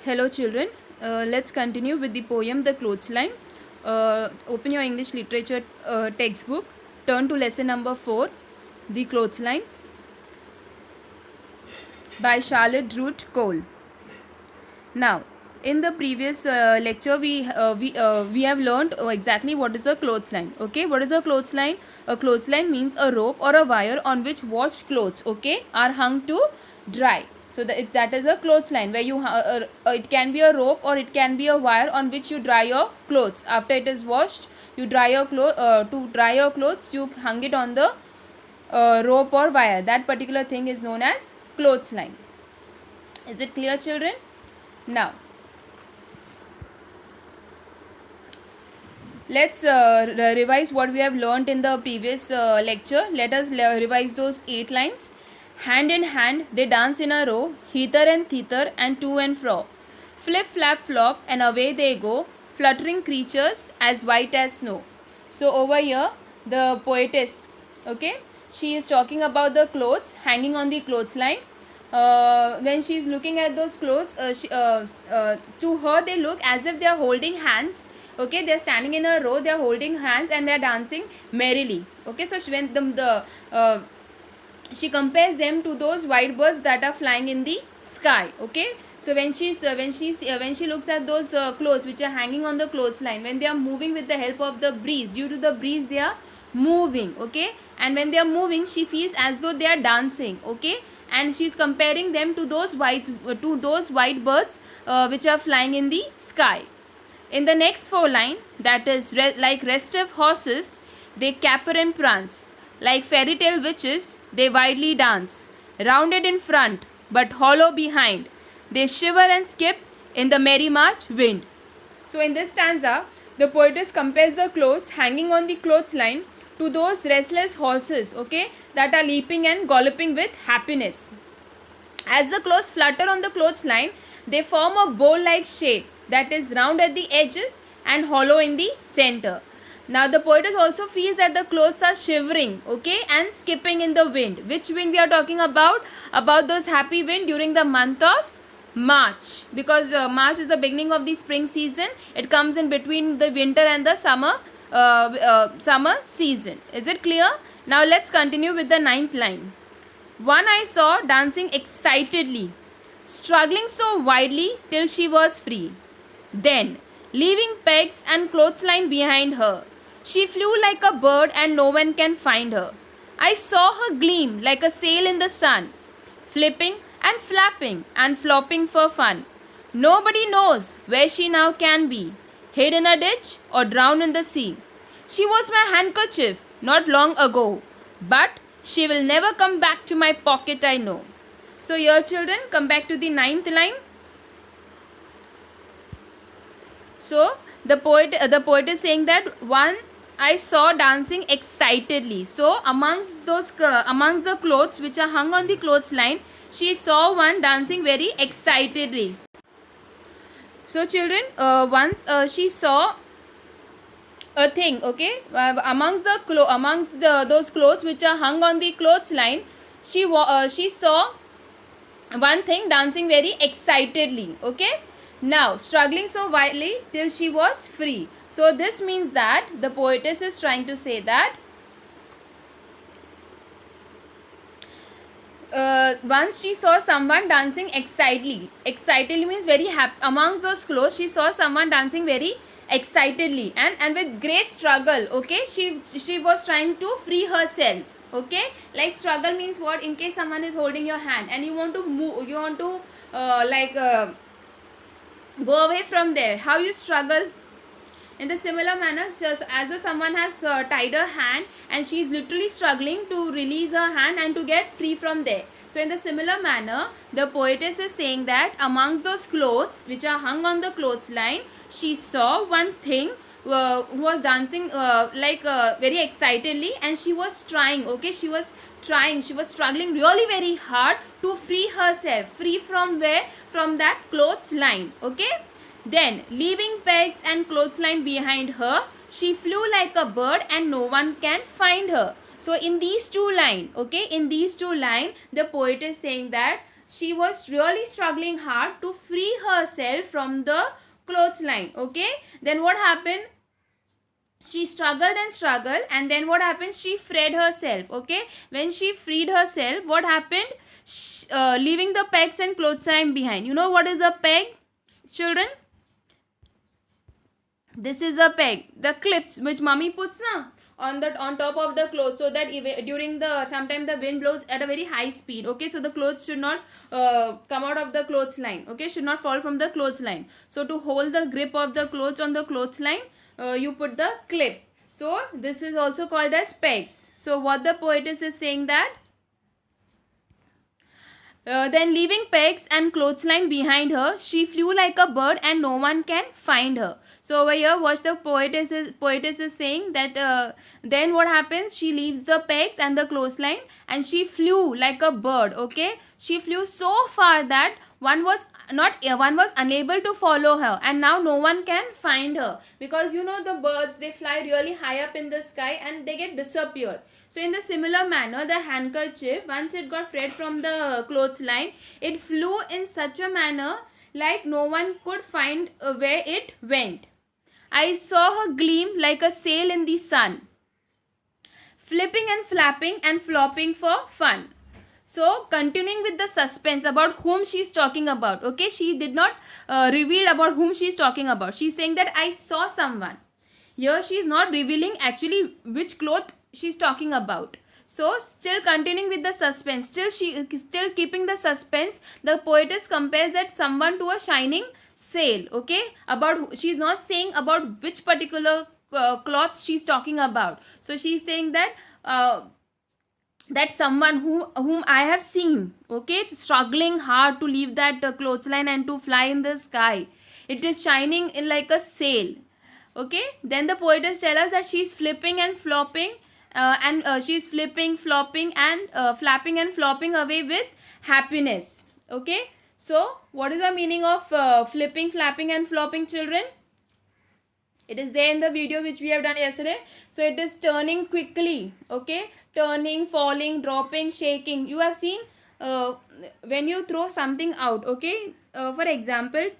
Hello children, let's continue with the poem The Clothesline. Open your English literature textbook, turn to lesson number 4, The Clothesline by Charlotte Root Cole. Now, in the previous lecture, we have learned exactly what is a clothesline. Okay, what is a clothesline? A clothesline means a rope or a wire on which washed clothes, okay, are hung to dry. So that is a clothesline where it can be a rope or it can be a wire on which you dry your clothes. After it is washed, you dry your to dry your clothes, you hang it on the rope or wire. That particular thing is known as clothesline. Is it clear, children? Now, let's revise what we have learnt in the previous lecture. Let us revise those 8 lines. Hand in hand, they dance in a row, hither and thither and to and fro. Flip, flap, flop, and away they go, fluttering creatures as white as snow. So over here, the poetess, okay, she is talking about the clothes hanging on the clothesline. When she is looking at those clothes, to her they look as if they are holding hands. Okay, they are standing in a row, they are holding hands and they are dancing merrily. Okay, so when she compares them to those white birds that are flying in the sky. Okay, so when she looks at those clothes which are hanging on the clothesline, when they are moving with the help of the breeze, due to the breeze they are moving. Okay, and when they are moving, she feels as though they are dancing. Okay, and she is comparing them to those white birds which are flying in the sky. In the next 4 line, that is like restive horses, they caper and prance. Like fairy tale witches, they widely dance. Rounded in front, but hollow behind, they shiver and skip in the merry March wind. So in this stanza, the poetess compares the clothes hanging on the clothesline to those restless horses, okay, that are leaping and galloping with happiness. As the clothes flutter on the clothesline, they form a bowl-like shape that is round at the edges and hollow in the center. Now the poetess also feels that the clothes are shivering, okay, and skipping in the wind. Which wind we are talking about? About those happy wind during the month of March, because March is the beginning of the spring season. It comes in between the winter and the summer season. Is it clear? Now let's continue with the 9th line. One I saw dancing excitedly, struggling so wildly till she was free. Then, leaving pegs and clothesline behind her, she flew like a bird and no one can find her. I saw her gleam like a sail in the sun, flipping and flapping and flopping for fun. Nobody knows where she now can be, hid in a ditch or drowned in the sea. She was my handkerchief not long ago, but she will never come back to my pocket, I know. So here children, come back to the 9th line. So the poet is saying that one I saw dancing excitedly. So amongst the clothes which are hung on the clothesline, she saw one dancing very excitedly. So children, once she saw a thing, okay, amongst those clothes which are hung on the clothesline, she saw one thing dancing very excitedly. Okay, now struggling so wildly till she was free. So this means that the poetess is trying to say that once she saw someone dancing excitedly means very happy. Amongst those clothes, she saw someone dancing very excitedly and with great struggle. Okay, she was trying to free herself. Okay, like struggle means what? In case someone is holding your hand and you want to move, you want to go away from there, how you struggle? In the similar manner, as though someone has tied her hand and she is literally struggling to release her hand and to get free from there. So in the similar manner, the poetess is saying that amongst those clothes which are hung on the clothesline, she saw one thing who was dancing very excitedly, and she was trying. Okay, she was struggling really very hard to free herself. Free from where? From that clothesline. Okay. Then, leaving pegs and clothesline behind her, she flew like a bird and no one can find her. So, in these 2 lines, okay, in these 2 lines, the poet is saying that she was really struggling hard to free herself herself from the clothesline. Okay, then what happened? She struggled and struggled, and then what happened? She freed herself. Okay, when she freed herself, what happened? Leaving the pegs and clothesline behind. You know what is a peg, children? This is a peg, the clips which mummy puts na on top of the clothes, so that during the sometime the wind blows at a very high speed. Okay, so the clothes should not come out of the clothesline. Okay, should not fall from the clothesline. So to hold the grip of the clothes on the clothesline, you put the clip. So this is also called as pegs. So what the poetess is saying that, then leaving pegs and clothesline behind her, she flew like a bird and no one can find her. So over here what the poetess is saying that then what happens? She leaves the pegs and the clothesline and she flew like a bird. Okay, she flew so far that one was unable to follow her, and now no one can find her, because you know the birds, they fly really high up in the sky and they get disappeared. So in the similar manner, the handkerchief, once it got freed from the clothesline, it flew in such a manner like no one could find where it went. I saw her gleam like a sail in the sun, flipping and flapping and flopping for fun. So continuing with the suspense about whom she is talking about. Okay, she did not reveal about whom she is talking about. She is saying that I saw someone. Here she is not revealing actually which cloth she is talking about. So still continuing with the suspense, still keeping the suspense, the poetess compares that someone to a shining sail. Okay, about, she is not saying about which particular cloth she is talking about. So she is saying that that someone whom I have seen, okay, struggling hard to leave that clothesline and to fly in the sky. It is shining in like a sail. Okay, then the poetess tells us that she is flipping and flopping, she is flipping, flopping, and flapping and flopping away with happiness. Okay, so what is the meaning of flipping, flapping, and flopping, children? It is there in the video which we have done yesterday. So it is turning quickly. Okay, turning, falling, dropping, shaking. You have seen when you throw something out. Okay, for example,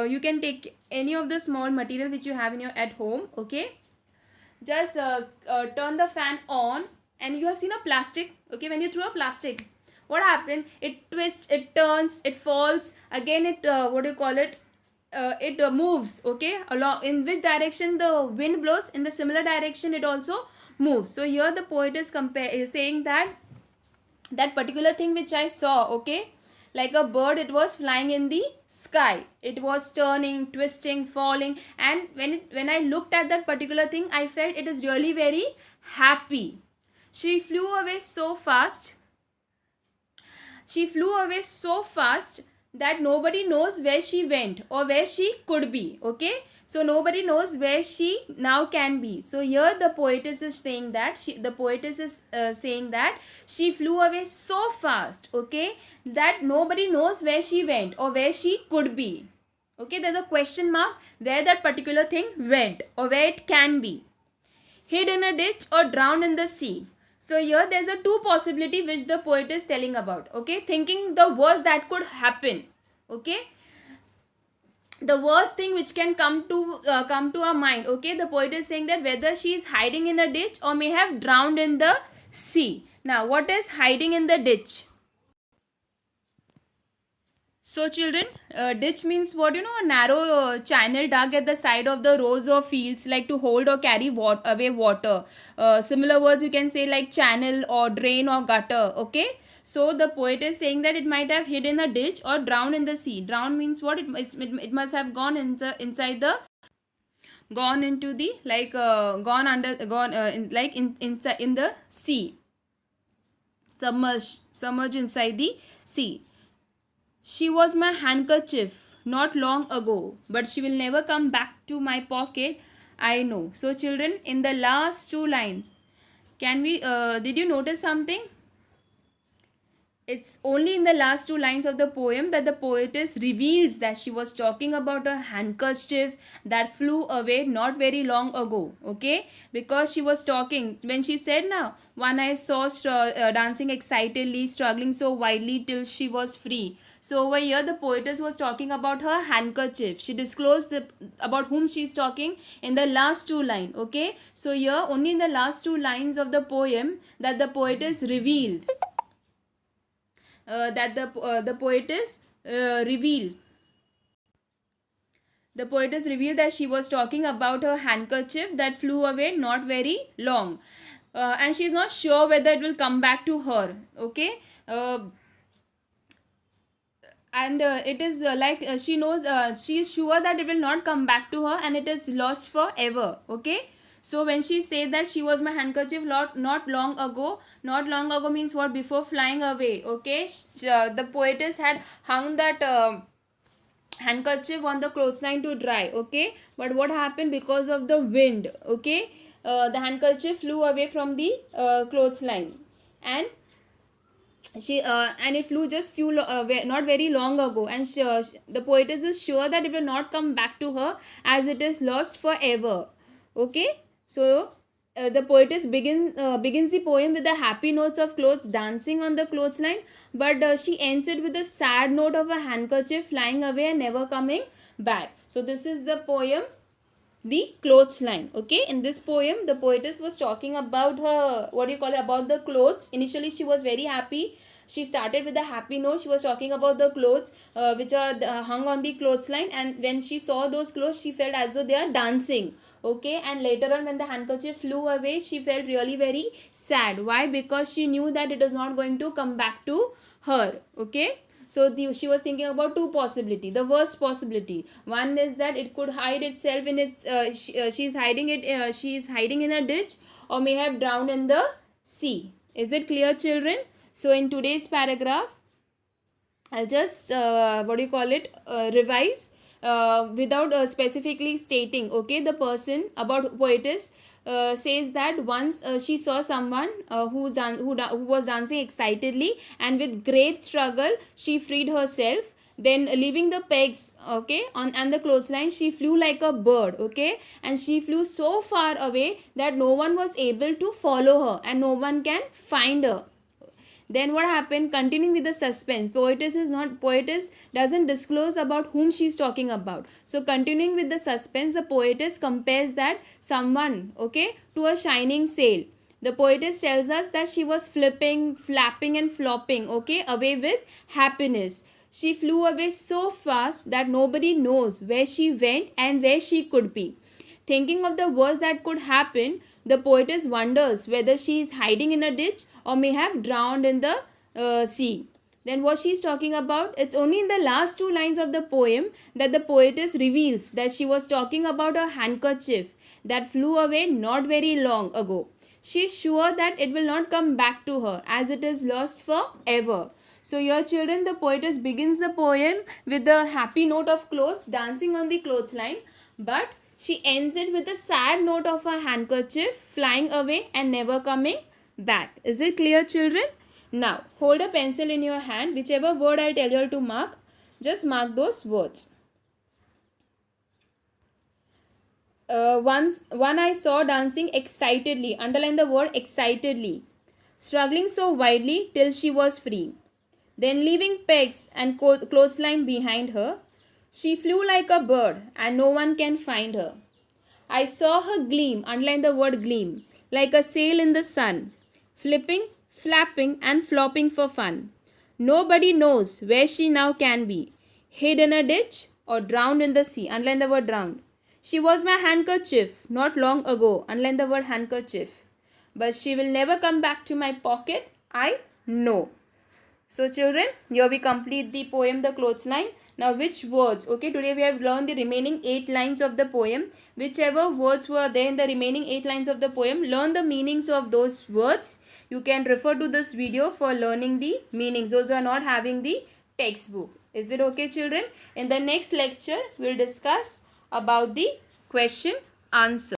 you can take any of the small material which you have in your at home. Okay, just turn the fan on, and you have seen a plastic. Okay, when you throw a plastic, what happened? It twists, it turns, it falls again. It what do you call it? It moves. Okay, along in which direction the wind blows, in the similar direction it also moves. So here the poet is saying that that particular thing which I saw, okay, like a bird, it was flying in the sky, it was turning, twisting, falling, and when I looked at that particular thing, I felt it is really very happy. She flew away so fast, that nobody knows where she went or where she could be. Okay, so nobody knows where she now can be. So here the poetess is saying that she flew away so fast, okay, that nobody knows where she went or where she could be. Okay, there's a question mark where that particular thing went or where it can be. Hid in a ditch or drowned in the sea. So here there's a two possibility which the poet is telling about. Okay, thinking the worst that could happen. Okay, the worst thing which can come to our mind. Okay, the poet is saying that whether she is hiding in a ditch or may have drowned in the sea. Now, what is hiding in the ditch? So children, ditch means what? You know, a narrow channel dug at the side of the rows or fields, like to hold or carry away water. Similar words you can say like channel or drain or gutter. Okay, so the poet is saying that it might have hid in a ditch or drowned in the sea. Drown means what? It must have gone inside the, gone into the, like gone under, gone inside in the sea. Submerged inside the sea. She was my handkerchief not long ago, but she will never come back to my pocket, I know. So children, in the last two lines, can we did you notice something? It's only in the last two lines of the poem that the poetess reveals that she was talking about a handkerchief that flew away not very long ago. Okay, because she was talking when she said, now one I saw dancing excitedly, struggling so wildly till she was free. So over here the poetess was talking about her handkerchief. She disclosed about whom she is talking in the last two lines. Okay, so here only in the last two lines of the poem that the poetess revealed that the poetess revealed the poetess revealed that she was talking about her handkerchief that flew away not very long, and she is not sure whether it will come back to her. Okay, and it is she knows, she is sure that it will not come back to her and it is lost forever. Okay, so when she said that she was my handkerchief not long ago, not long ago means what? Before flying away. Okay, the poetess had hung that handkerchief on the clothesline to dry. Okay, but what happened? Because of the wind, okay, the handkerchief flew away from the clothesline, and and it flew just not very long ago, and the poetess is sure that it will not come back to her as it is lost forever. Okay, so the poetess begins the poem with the happy notes of clothes dancing on the clothesline, but she ends it with the sad note of a handkerchief flying away and never coming back. So this is the poem, the clothesline. Okay, in this poem the poetess was talking about her, what do you call it, about the clothes. Initially she was very happy. She started with a happy note. She was talking about the clothes which are hung on the clothesline, and when she saw those clothes she felt as though they are dancing. Okay, and later on when the handkerchief flew away she felt really very sad. Why? Because she knew that it is not going to come back to her. Okay, so she was thinking about two possibility. The worst possibility, one is that it could hide itself in its she's hiding it, she is hiding in a ditch, or may have drowned in the sea. Is it clear, children? So in today's paragraph I'll just what do you call it, revise without specifically stating. Okay, the person about poetess says that once she saw someone who was dancing excitedly, and with great struggle she freed herself. Then leaving the pegs, okay, on and the clothesline, she flew like a bird. Okay, and she flew so far away that no one was able to follow her and no one can find her. Then what happened? Continuing with the suspense, poetess doesn't disclose about whom she's talking about. So continuing with the suspense, the poetess compares that someone, okay, to a shining sail. The poetess tells us that she was flipping, flapping and flopping, okay, away with happiness. She flew away so fast that nobody knows where she went and where she could be. Thinking of the worst that could happen, the poetess wonders whether she is hiding in a ditch or may have drowned in the sea. Then what she is talking about, it's only in the last two lines of the poem that the poetess reveals that she was talking about a handkerchief that flew away not very long ago. She is sure that it will not come back to her as it is lost forever. So here, children, the poetess begins the poem with the happy note of clothes dancing on the clothesline, but she ends it with a sad note of a handkerchief flying away and never coming back. Is it clear, children? Now, hold a pencil in your hand. Whichever word I'll tell you all to mark, just mark those words. One I saw dancing excitedly. Underline the word excitedly. Struggling so wildly till she was free. Then leaving pegs and clothesline behind her, she flew like a bird and no one can find her. I saw her gleam, underline the word gleam, like a sail in the sun, flipping, flapping and flopping for fun. Nobody knows where she now can be, hid in a ditch or drowned in the sea, underline the word drowned. She was my handkerchief not long ago, underline the word handkerchief. But she will never come back to my pocket, I know. So children, here we complete the poem The Clothesline. Now which words, okay, today we have learned the remaining 8 lines of the poem. Whichever words were there in the remaining 8 lines of the poem, learn the meanings of those words. You can refer to this video for learning the meanings. Those who are not having the textbook. Is it okay, children? In the next lecture, we will discuss about the question answer.